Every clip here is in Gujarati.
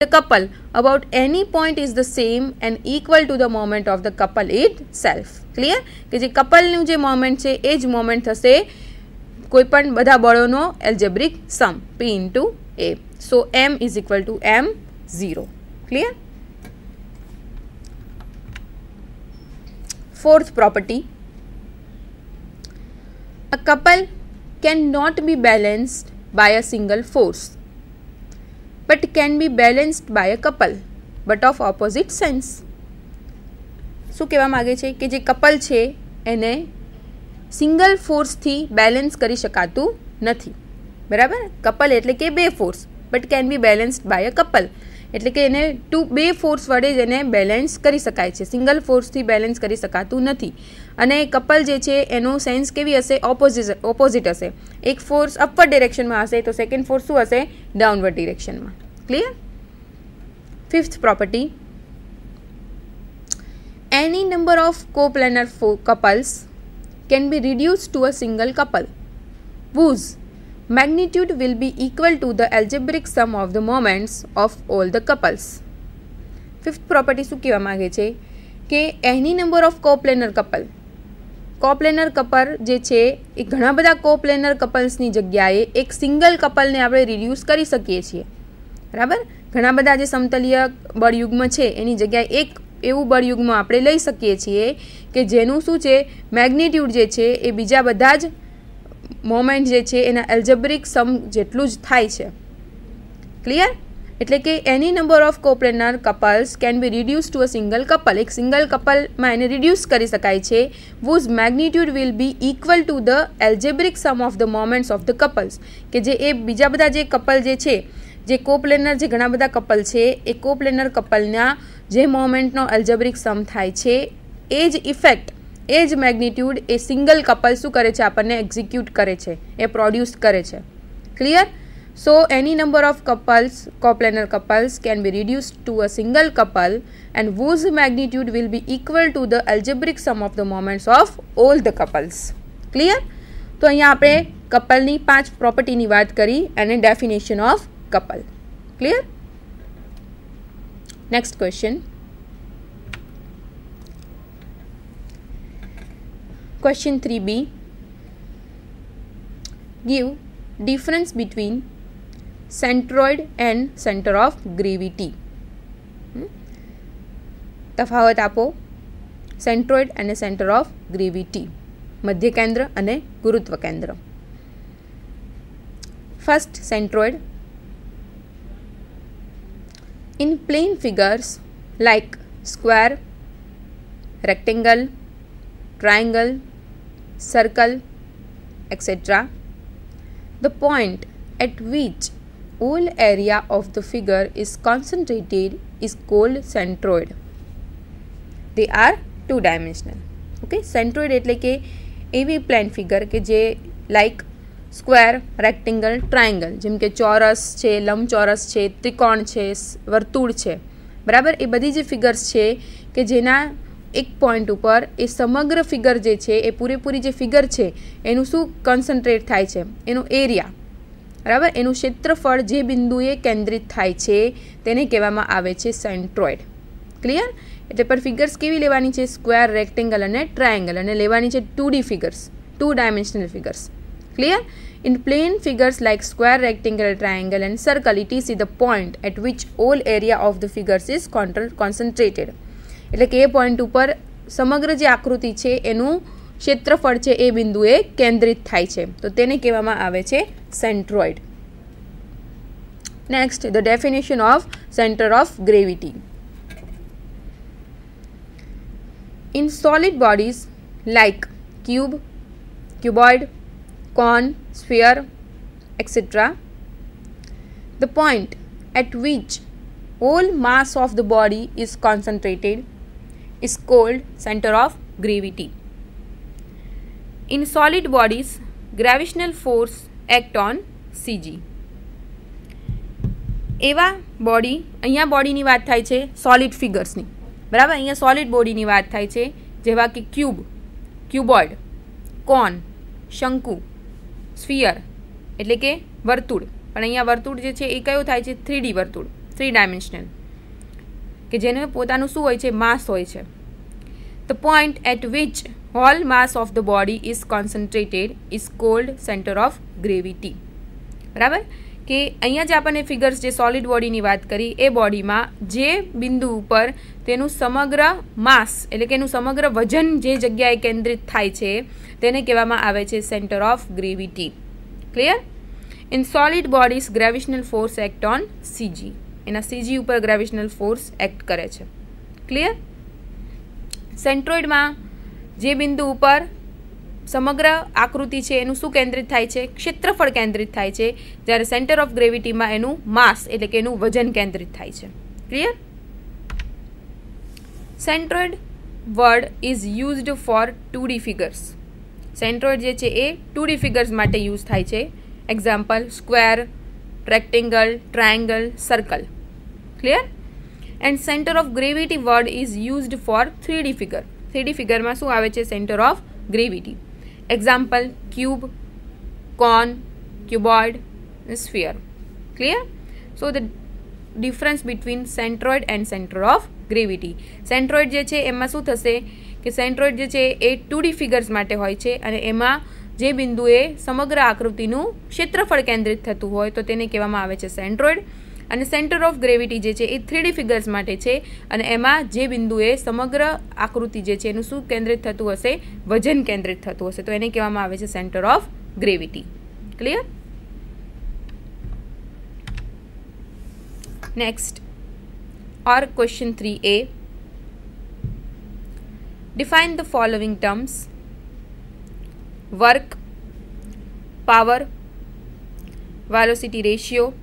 the couple about any point is the same and equal to the moment of the couple itself. Clear? કે જે કપલનું જે મોમેન્ટ છે એ જ મોમેન્ટ થશે કોઈપણ બધા બળોનો algebraic sum P into A. So M is equal to M0. Clear? Fourth property. A couple cannot be balanced by a single force but can be balanced by a couple but of opposite sense. શું કહેવા માગે છે કે જે કપલ છે એને સિંગલ ફોર્સથી બેલેન્સ કરી શકાતું નથી. બરાબર? કપલ એટલે કે બે force but can be balanced by a couple એટલે કે એને બે ફોર્સ વડે જ એને બેલેન્સ કરી શકાય છે. સિંગલ ફોર્સથી બેલેન્સ કરી શકાતું નથી. અને કપલ જે છે એનો સેન્સ કેવી હશે? ઓપોઝિટ હશે. એક ફોર્સ અપવર્ડ ડિરેક્શનમાં હશે તો સેકન્ડ ફોર્સ શું હશે? ડાઉનવર્ડ ડિરેક્શનમાં. Clear? Fifth property. Any number of coplanar couples can be reduced to a single couple whose magnitude will be equal to the algebraic sum of the moments of all the couples. Fifth property શું કહેવા માંગે છે કે any number of coplanar couple જે છે એ ઘણા બધા કોપ્લેનર કપલ્સની જગ્યાએ એક સિંગલ કપલને આપણે રિડ્યુસ કરી શકીએ છીએ. બરાબર? ઘણા બધા જે સમતલીય બળયુગ્મ છે એની જગ્યાએ એક એવું બળયુગ્મ આપણે લઈ શકીએ છીએ કે જેનું શું છે મેગ્નિટ્યુડ જે છે એ બીજા બધા જ મોમેન્ટ જે છે એના એલ્જેબ્રિક સમ જેટલું જ થાય છે. ક્લિયર? એટલે કે any number of coplanar couples can be reduce to a single couple. એક સિંગલ કપલમાં એને રિડ્યુસ કરી શકાય છે whose magnitude will be equal to the algebraic sum of the moments of the couples. કે જે એ બીજા બધા જે કપલ જે છે જે કોપ્લેનર જે ઘણા બધા કપલ છે એ કોપ્લેનર કપલના જે મોમેન્ટનો એલ્જેબ્રિક સમ થાય છે એ જ ઇફેક્ટ એ જ મેગ્નિટ્યુડ એ સિંગલ કપલ શું કરે છે? આપણને એક્ઝિક્યુટ કરે છે, એ પ્રોડ્યુસ કરે છે. Clear? So any number of couples, coplanar couples can be reduced to a single couple and whose magnitude will be equal to the algebraic sum of the moments of all the couples. Clear? તો અહીંયા આપણે કપલની 5 પ્રોપર્ટીની વાત કરી અને definition of couple. Clear? Next question. Question 3b. Give difference between centroid and center of gravity. તફાવત આપો સેન્ટ્રોઇડ અને સેન્ટર ઓફ ગ્રેવિટી, મધ્ય કેન્દ્ર અને ગુરુત્વ કેન્દ્ર. First, centroid. In plane figures like square, rectangle, triangle, circle, etc., the point at which all area of the figure is concentrated is called centroid. They are two-dimensional. Okay, centroid એટલે કે એવી પ્લેન ફિગર કે જે લાઈક સ્ક્વેર, રેક્ટેંગલ, ટ્રાયંગલ, જેમ કે ચોરસ છે, લંબચોરસ છે, ત્રિકોણ છે, વર્તુળ છે. બરાબર? એ બધી જે ફિગર્સ છે કે જેના એક પોઈન્ટ ઉપર એ સમગ્ર ફિગર જે છે એ પૂરેપૂરી જે ફિગર છે એનું શું કન્સન્ટ્રેટ થાય છે? એનું એરિયા. બરાબર? એનું ક્ષેત્રફળ જે બિંદુએ કેન્દ્રિત થાય છે તેને કહેવામાં આવે છે સેન્ટ્રોઇડ. ક્લિયર? એટલે પર ફિગર્સ કેવી લેવાની છે? સ્ક્વેર, રેક્ટેંગલ અને ટ્રાયંગલ, અને લેવાની છે 2D figures, 2 dimensional figures. Clear? In plane figures like square, rectangle, triangle and circle, it is the point at which all area of the figures is concentrated. એટલે કે એ પોઈન્ટ ઉપર સમગ્ર જે આકૃતિ છે એનું ક્ષેત્રફળ છે એ બિંદુએ કેન્દ્રિત થાય છે, તો તેને કહેવામાં આવે છે centroid. Next, the definition of centre of gravity. In solid bodies like cube, cuboid, cone, sphere, etc., the point at which all mass of the body is concentrated is called center of gravity. In solid bodies, gravitational force act on CG. એવા બોડી, અહીંયા બોડીની વાત થાય છે સોલિડ ફિગર્સની. બરાબર? અહીંયા સોલિડ બોડીની વાત થાય છે જેવા કે ક્યુબ, ક્યુબોઇડ, કોન, શંકુ, સ્ફિયર એટલે કે વર્તુળ. પણ અહીંયા વર્તુળ જે છે એ કયો થાય છે? 3D વર્તુળ. 3 ડાયમેન્શનલ, કે જેને પોતાનું શું હોય છે, માસ હોય છે. The point at which whole mass of the body is concentrated is called centre of gravity. બરાબર, કે અહીંયા જે આપણને ફિગર્સ જે સોલિડ બોડીની વાત કરી, એ બોડીમાં જે બિંદુ ઉપર તેનું સમગ્ર માસ એટલે કે એનું સમગ્ર વજન જે જગ્યાએ કેન્દ્રિત થાય છે તેને કહેવામાં આવે છે centre of gravity. Clear? In solid bodies gravitational force act on CG. એના સીજી ઉપર ગ્રેવિટેશનલ ફોર્સ એક્ટ કરે છે. ક્લિયર? સેન્ટ્રોઇડમાં જે બિંદુ ઉપર સમગ્ર આકૃતિ છે એનું શું કેન્દ્રિત થાય છે, ક્ષેત્રફળ કેન્દ્રિત થાય છે, જ્યારે સેન્ટર ઓફ ગ્રેવિટીમાં એનું માસ એટલે કે એનું વજન કેન્દ્રિત થાય છે. Clear? Centroid word is used for 2D figures. Centroid જે છે એ 2D ફિગર્સ માટે યુઝ થાય છે. Example square, rectangle, triangle, circle. Clear? And centre of gravity word is used for 3D figure. 3D ફિગરમાં શું આવે છે, centre of gravity. Example cube, cone, cuboid, sphere. Clear? So the difference between centroid and centre of gravity. Centroid જે છે એમાં શું થશે કે સેન્ટ્રોઇડ જે છે એ 2D ફિગર્સ માટે હોય છે અને એમાં જે બિંદુએ સમગ્ર આકૃતિનું ક્ષેત્રફળ કેન્દ્રિત થતું હોય તો તેને કહેવામાં આવે છે સેન્ટ્રોઇડ. અને સેન્ટર ઓફ ગ્રેવિટી જે છે એ 3D ફિગર્સ માટે છે અને એમાં જે બિંદુએ સમગ્ર આકૃતિ જે છે એનું શું કેન્દ્રિત થતું હશે, વજન કેન્દ્રિત થતું હશે, તો એને કહેવામાં આવે છે centre of gravity. Clear? Next, or question 3a, define the following terms: work, power, velocity ratio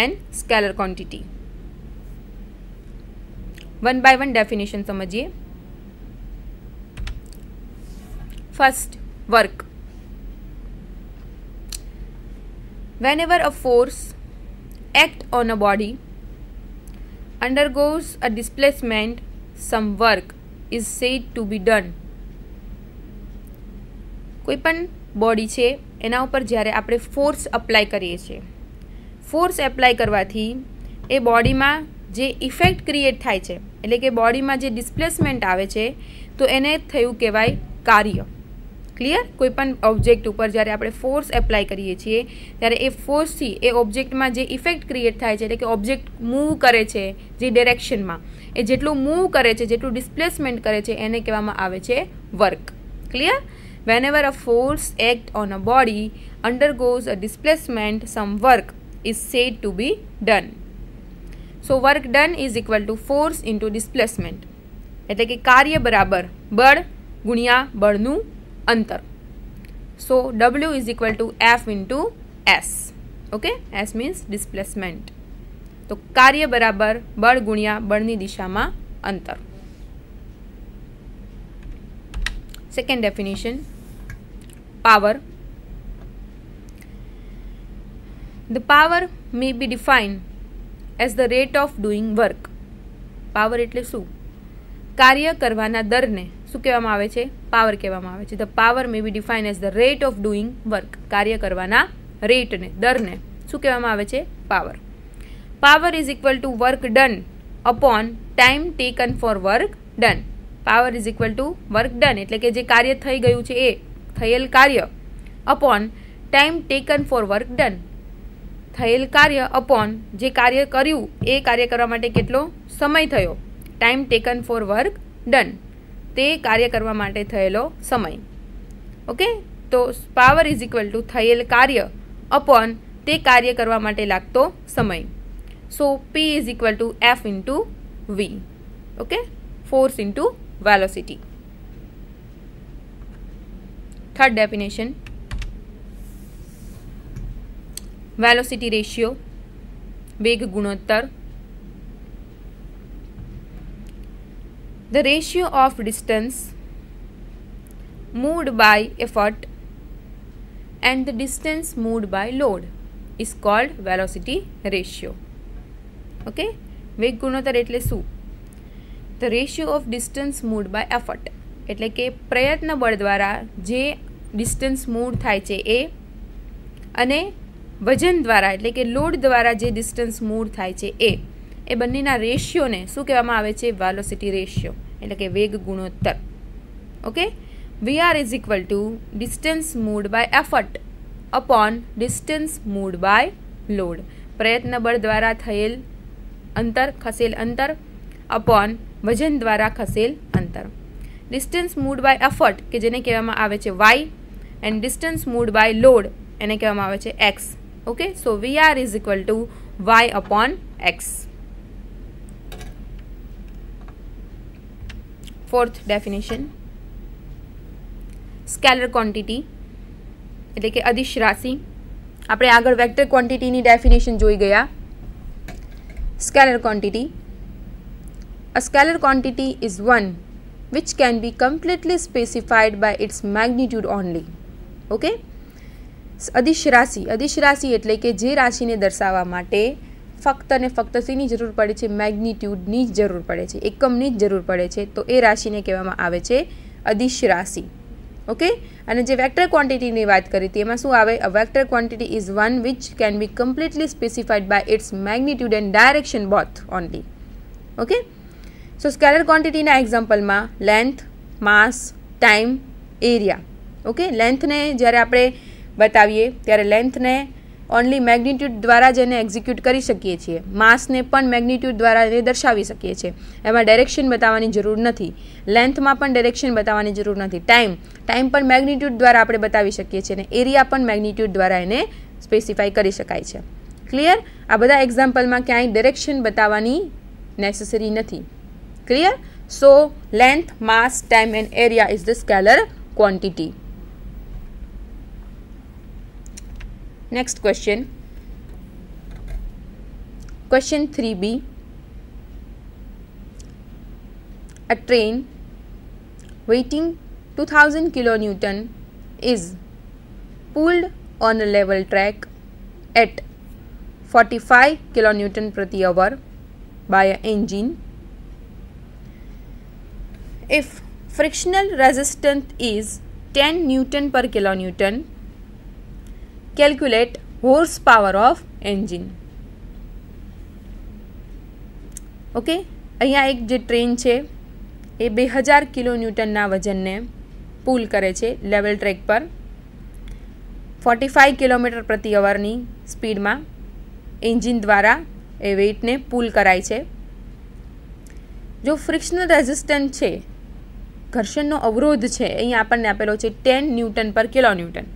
and scalar quantity. One by one definition समझिए. First, work. Whenever a force act on a body undergoes a displacement, some work is said to be done. કોઈ પણ બોડી છે એના ઉપર જ્યારે આપણે ફોર્સ અપ્લાય કરીએ છીએ, ફોર્સ એપ્લાય કરવાથી એ બોડીમાં જે ઇફેક્ટ ક્રિએટ થાય છે એટલે કે બોડીમાં જે ડિસ્પ્લેસમેન્ટ આવે છે તો એને થયું કહેવાય કાર્ય. ક્લિયર? કોઈ પણ ઓબ્જેક્ટ ઉપર જ્યારે આપણે ફોર્સ એપ્લાય કરીએ છીએ ત્યારે એ ફોર્સથી એ ઓબ્જેક્ટમાં જે ઇફેક્ટ ક્રિએટ થાય છે એટલે કે ઓબ્જેક્ટ મૂવ કરે છે જે ડિરેક્શનમાં, એ જેટલું મૂવ કરે છે, જેટલું ડિસ્પ્લેસમેન્ટ કરે છે એને કહેવામાં આવે છે work. Clear? Whenever a force act on a body undergoes a displacement, some work is said to be done. So work done is equal to force into displacement. એટલે કે કાર્ય બરાબર બળ ગુણ્યા બળનું અંતર. So W is equal to F into S. Okay? S means displacement. તો કાર્ય બરાબર બળ ગુણ્યા બળની દિશામાં અંતર. Second definition, power. The power may be defined as the rate of doing work. Power એટલે શું? કાર્ય કરવાના દરને શું કહેવામાં આવે છે? પાવર કહેવામાં આવે છે. The power may be defined as the rate of doing work. કાર્ય કરવાના રેટને, દરને શું કહેવામાં આવે છે? Power. Power is equal to work done upon time taken for work done. Power is equal to work done એટલે કે જે કાર્ય થઈ ગયું છે એ થયેલ કાર્ય upon time taken for work done. થયેલ કાર્ય upon જે કાર્ય કર્યું એ કાર્ય કરવા માટે કેટલો સમય થયો, time taken for work done, તે કાર્ય કરવા માટે થયેલો સમય. ઓકે? તો પાવર ઇઝ ઇક્વલ ટુ થયેલ કાર્ય upon તે કાર્ય કરવા માટે લાગતો સમય. સો P is equal two F into V. Okay? Force into velocity. Third definition, velocity ratio, वेग गुणोत्तर. The ratio of distance moved by effort and the distance moved by load is called velocity ratio. Okay? વેગ ગુણોત્તર એટલે શું? The ratio of distance moved by effort એટલે કે પ્રયત્ન બળ દ્વારા જે ડિસ્ટન્સ મૂવ થાય છે એ અને વજન દ્વારા એટલે કે લોડ દ્વારા જે ડિસ્ટન્સ મૂવ થાય છે એ બંનેના રેશિયોને શું કહેવામાં આવે છે? વેલોસિટી રેશિયો એટલે કે વેગ ગુણોત્તર. Okay, VR is equal to distance moved by effort upon distance moved by load. પ્રયત્ન બળ દ્વારા થયેલ અંતર, ખસેલ અંતર અપોન વજન દ્વારા ખસેલ અંતર. ડિસ્ટન્સ મૂવ્ડ બાય એફર્ટ કે જેને કહેવામાં આવે છે y and distance moved by load એને કહેવામાં આવે છે x. Okay, so VR is equal to y upon x. Fourth definition, scalar quantity એટલે કે અદિશ રાશિ. આપણે આગળ વેક્ટર ક્વોન્ટિટીની ડેફિનેશન જોઈ ગયા. Scalar quantity, a scalar quantity is one which can be completely specified by its magnitude only. Okay, અદિશ રાશિ એટલે કે જે રાશિને દર્શાવવા માટે ફક્ત ને ફક્ત શેની જરૂર પડે છે? મેગ્નિટ્યુડની જ જરૂર પડે છે, એકમની જ જરૂર પડે છે. તો એ રાશિને કહેવામાં આવે છે અદિશ રાશિ. ઓકે, અને જે વેક્ટર ક્વોન્ટિટીની વાત કરી હતી એમાં શું આવે? A vector quantity is one which can be completely specified by its magnitude and direction both only. Okay, so scalar ક્વોન્ટિટીના એક્ઝામ્પલમાં length, mass, time, area. Okay, લેન્થને જ્યારે આપણે બતાવીએ ત્યારે લેન્થને ઓનલી મેગ્નિટ્યુડ દ્વારા જ એને એક્ઝિક્યુટ કરી શકીએ છીએ. માસને પણ મેગ્નિટ્યુડ દ્વારા એને દર્શાવી શકીએ છીએ. એમાં ડાયરેક્શન બતાવવાની જરૂર નથી. લેન્થમાં પણ ડાયરેક્શન બતાવવાની જરૂર નથી. ટાઈમ પણ મેગ્નિટ્યુડ દ્વારા આપણે બતાવી શકીએ છીએ અને એરિયા પણ મેગ્નિટ્યુડ દ્વારા એને સ્પેસિફાઈ કરી શકાય છે. ક્લિયર? આ બધા એક્ઝામ્પલમાં ક્યાંય ડાયરેક્શન બતાવવાની નેસેસરી નથી. Clear? So length, mass, time and area is the scalar quantity. Next question, question 3b. A train weighing 2000 kilonewton is pulled on a level track at 45 kilonewton प्रति hour by an engine. If frictional resistance is 10 Newton per kilonewton, calculate horsepower of engine. Okay, અહીંયા એક જે ટ્રેન છે એ 2000 કિલોન્યૂટનના વજનને પુલ કરે છે લેવલ ટ્રેક પર 45 કિલોમીટર પ્રતિ અવરની સ્પીડમાં એન્જિન દ્વારા એ વેઇટને પુલ કરાય છે. જો ફ્રિક્શનલ રેઝિસ્ટન્સ છે, ઘર્ષણનો અવરોધ છે, અહીંયા આપણને આપેલો છે 10 ન્યૂટન પર કિલોન્યૂટન.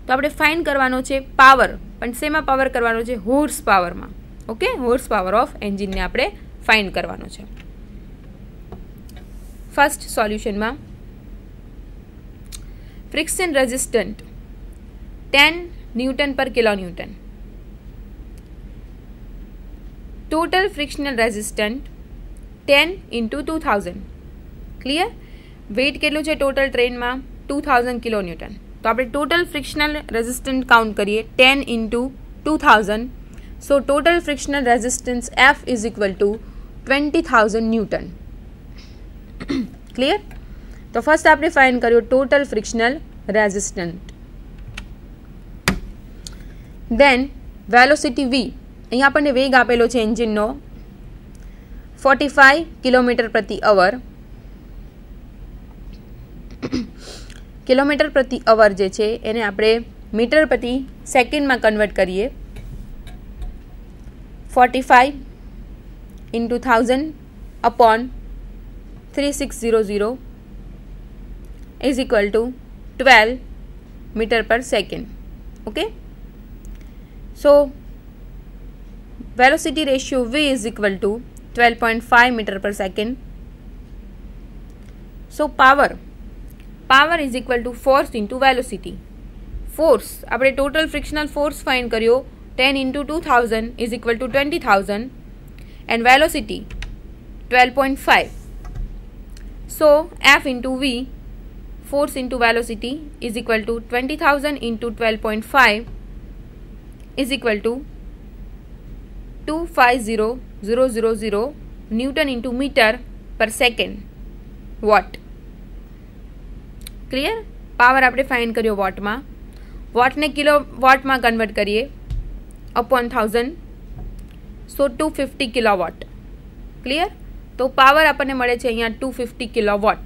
તો આપણે ફાઇન્ડ કરવાનો છે પાવર, પણ શેમાં પાવર કરવાનો છે? હોર્સ પાવરમાં. ઓકે, હોર્સ પાવર ઓફ એન્જિનને આપણે ફાઇન્ડ કરવાનો છે. ફર્સ્ટ સોલ્યુશનમાં ફ્રિક્શન રેઝિસ્ટન્ટ 10 ન્યૂટન પર kilonewton, total frictional resistant 10 into 2000. Clear? Weight કેટલું છે ટોટલ ટ્રેનમાં? 2000 કિલોન્યૂટન. તો આપણે ટોટલ ફ્રિક્શનલ રેઝિસ્ટન્ટ કાઉન્ટ કરીએ 10 into 2000. So total frictional resistance F is equal two 20,000 newton. Clear? તો ફર્સ્ટ આપણે ફાઇન્ડ કર્યું ટોટલ ફ્રિક્શનલ રેઝિસ્ટન્ટ. દેન વેલોસિટી V. અહીંયા આપણને વેગ આપેલો છે એન્જિનનો 45 કિલોમીટર પ્રતિ અવર. કિલોમીટર પ્રતિ અવર જે છે એને આપણે મીટર પ્રતિ સેકન્ડમાં કન્વર્ટ કરીએ. 45 into 1000 upon 3600 is equal to 12 meter per second. Okay, so velocity ratio V is equal to 12.5 meter per second. So power is equal to force into velocity. Force આપણે total frictional force find કર્યો 10 into 2000 is equal to 20,000 and velocity 12.5. So F into V, force into velocity, is equal to 20,000 into 12.5 is equal to 250,000 Newton into meter per second watt. Clear? Power આપણે ફાઇન્ડ કર્યો વોટમાં, વોટને કિલો વોટમાં કન્વર્ટ કરીએ अपॉन 1000, સો 250 કિલોવોટ. ક્લિયર? તો પાવર આપણને મળે છે અહીંયા 250 કિલોવોટ.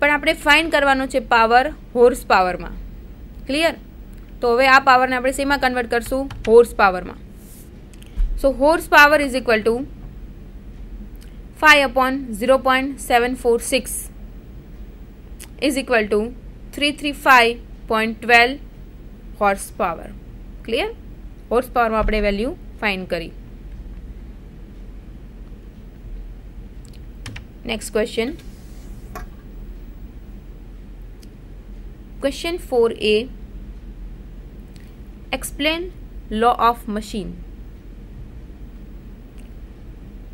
પણ આપણે ફાઇન્ડ કરવાનો છે પાવર હોર્સ પાવરમાં. ક્લિયર? તો હવે આ પાવરને આપણે શેમાં કન્વર્ટ કરશું? હોર્સ પાવરમાં. So horse power is equal to 5 upon 0.746 is equal to 335.12 horse power. Clear? Horse power માં આપણે વેલ્યુ ફાઇન્ડ કરી. Next question. Question 4A. Explain law of machine.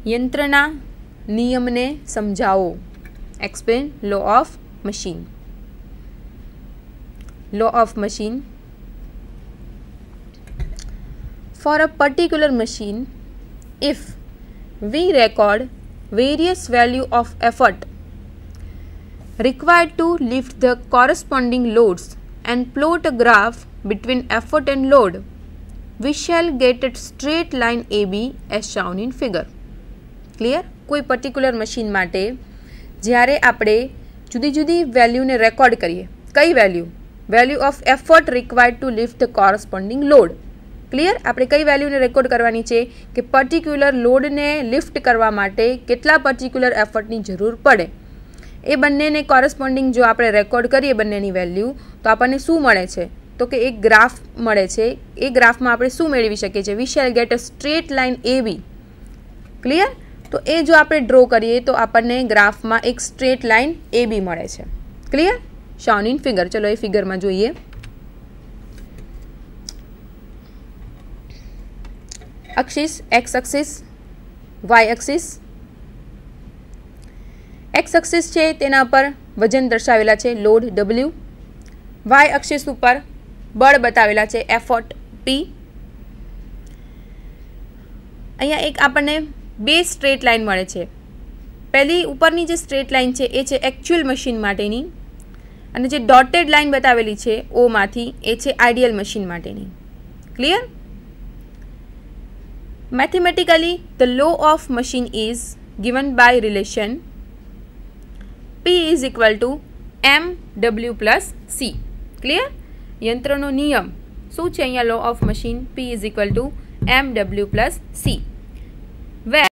યંત્રના નિયમને સમજાવો. Explain law of machine. Law of machine. For a particular machine, if we record various value of effort required to lift the corresponding loads and plot a graph between effort and load, we shall get a straight line AB as shown in figure. Clear? કોઈ પર્ટિક્યુલર મશીન માટે જ્યારે આપણે જુદી જુદી વેલ્યુને રેકોર્ડ કરીએ, કઈ value? Value of effort required to lift the corresponding load. Clear? આપણે કઈ વેલ્યુને રેકોર્ડ કરવાની છે કે પર્ટિક્યુલર લોડને લિફ્ટ કરવા માટે કેટલા પર્ટિક્યુલર એફર્ટની જરૂર પડે. એ બંનેને કોરસ્પોન્ડિંગ જો આપણે રેકોર્ડ કરીએ બંનેની વેલ્યુ, તો આપણને શું મળે છે? તો કે એક ગ્રાફ મળે છે. એ ગ્રાફમાં આપણે શું મેળવી શકીએ છીએ? We shall get a straight line AB. Clear? તો એ જો આપણે ડ્રો કરીએ તો આપણને ગ્રાફમાં એક સ્ટ્રેટ લાઇન AB મળે છે. ક્લિયર? Shown in figure. ચલો એ ફિગરમાં જોઈએ. Axis X axis, Y axis. X axis છે તેના પર વજન દર્શાવેલા છે લોડ W. વાય અક્ષિસ ઉપર બળ બતાવેલા છે એફર્ટ P. અહીંયા એક આપણને બે સ્ટ્રેટ લાઇન મળે છે. પહેલી ઉપરની જે સ્ટ્રેટ લાઇન છે એ છે એકચ્યુઅલ મશીન માટેની, અને જે ડોટેડ લાઇન બતાવેલી છે ઓમાંથી એ છે આઈડિયલ મશીન માટેની. Clear? Mathematically the law of machine is given by relation P is equal to MW plus C. ક્લિયર? યંત્રનો નિયમ શું છે અહીંયા? Law of machine P is equal to MW plus C.